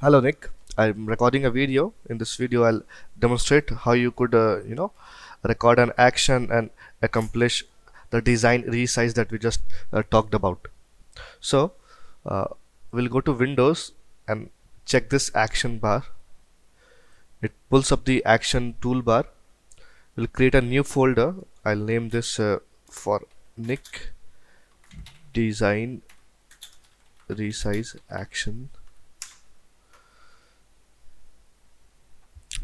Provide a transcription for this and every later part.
Hello Nick, I'm recording a video. In this video, I'll demonstrate how you could, record an action and accomplish the design resize that we just talked about. So, uh, we'll go to Windows and check this action bar. It pulls up the action toolbar. We'll create a new folder. I'll name this for Nick Design Resize Action.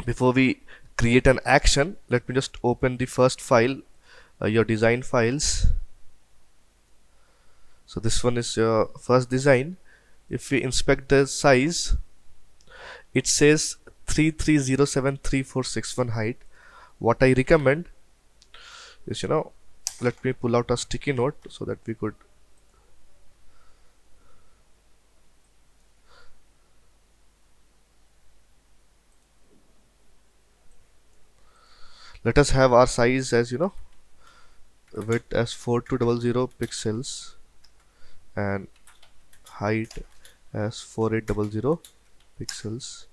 Before we create an action, let me just open the first file, your design files. So this one is your first design. If we inspect the size, it says 33073461 height. What I recommend is, let me pull out a sticky note so that we could let us have our size as width as 4200 pixels and height as 4800 pixels,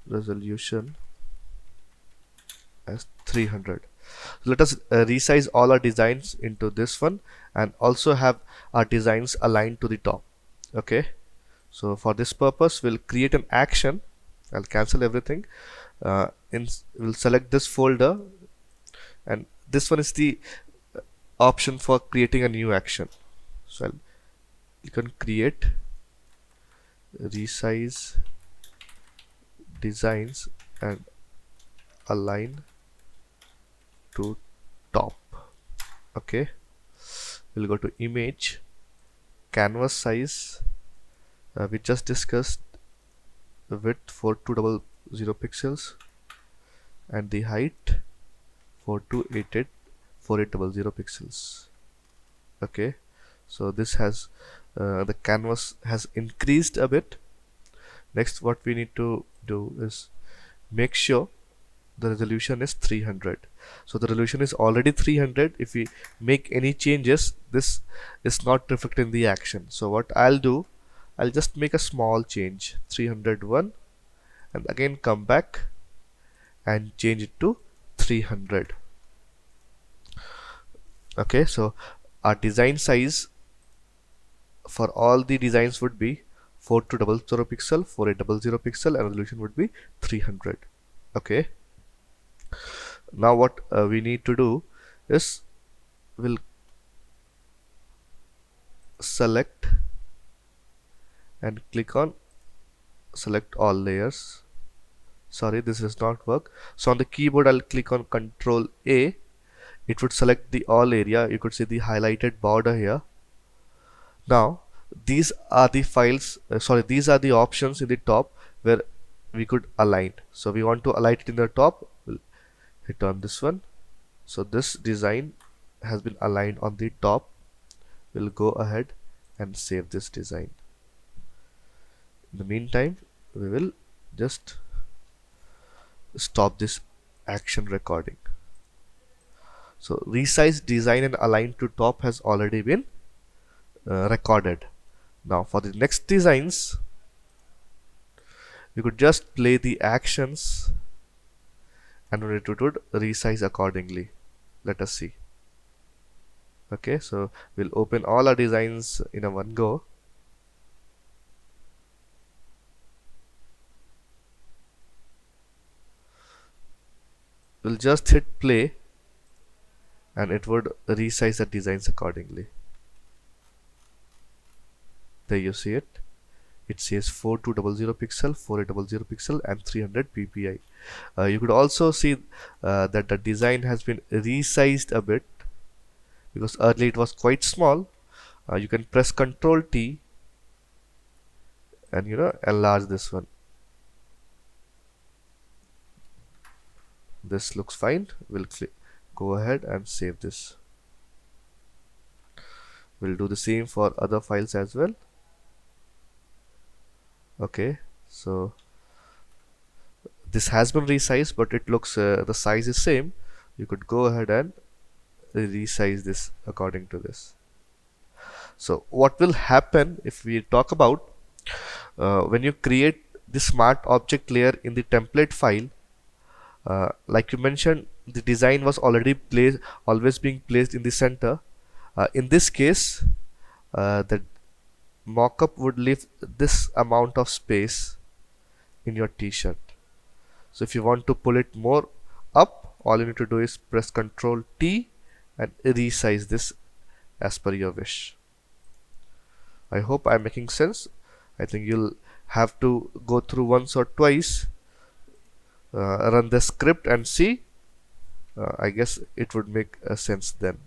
resolution as 300. Let us resize all our designs into this one and also have our designs aligned to the top. Okay, so for this purpose we'll create an action. I'll cancel everything. We'll select this folder, and this one is the option for creating a new action. So I'll click on create, resize designs and align to top. Okay, we'll go to image, canvas size. We just discussed the width 4200 pixels and the height 4800 pixels. Okay, so this has the canvas has increased a bit. Next, what we need to do is make sure the resolution is 300. So the resolution is already 300. If we make any changes, this is not reflected in the action. So what I'll do, I'll just make a small change, 301, and again come back and change it to 300. Okay, so our design size for all the designs would be 4200 pixel, 4800 pixel, and resolution would be 300. Okay, now what we need to do is we'll select and click on select all layers. Sorry, this does not work. So on the keyboard I'll click on Control A. It would select the all area. You could see the highlighted border here. Now these are the files, these are the options in the top where we could align. So we want to align it in the top. We'll hit on this one. So this design has been aligned on the top. We'll go ahead and save this design. In the meantime, we will just stop this action recording. So resize design and align to top has already been recorded. Now for the next designs, we could just play the actions and it would resize accordingly. Let us see. Okay, so we'll open all our designs in a one go. We'll just hit play and it would resize the designs accordingly. There you see it. It says 4200 pixel, 4800 pixel and 300 ppi. You could also see that the design has been resized a bit because earlier it was quite small. You can press Ctrl T and enlarge this one. This looks fine. We'll go ahead and save this. We'll do the same for other files as well. Okay, so this has been resized, but it looks the size is same. You could go ahead and resize this according to this. So what will happen if we talk about when you create the smart object layer in the template file, like you mentioned, the design was already placed, always being placed in the center. In this case, the mockup would leave this amount of space in your t-shirt. So if you want to pull it more up, all you need to do is press Ctrl T and resize this as per your wish. I hope I'm making sense. I think you'll have to go through once or twice, run the script and see. I guess it would make sense then.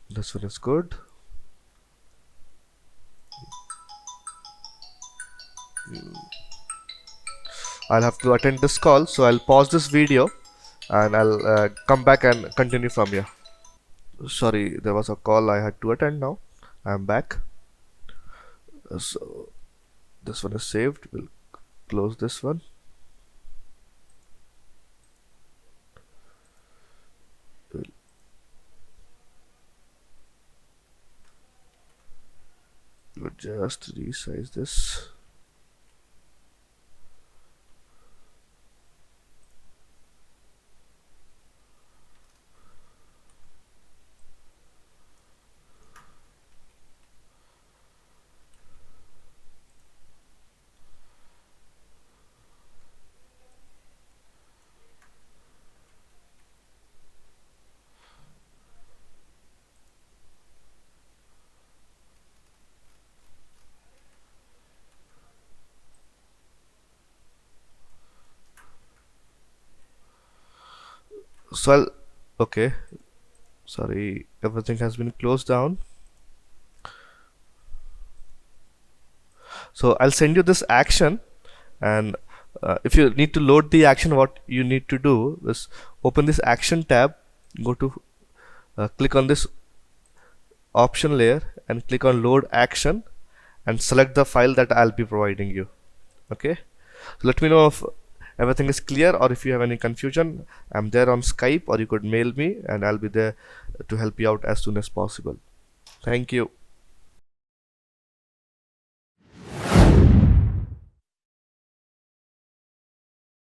This one is good. I'll have to attend this call, so I'll pause this video and I'll come back and continue from here. Sorry, there was a call I had to attend now. I'm back. So this one is saved. We'll close this one. We'll just resize this. So okay, sorry, everything has been closed down. So I'll send you this action, and if you need to load the action, what you need to do is open this action tab, go to click on this option layer and click on load action and select the file that I'll be providing you. Okay, so let me know if everything is clear, or if you have any confusion. I'm there on Skype, or you could mail me and I'll be there to help you out as soon as possible. Thank you.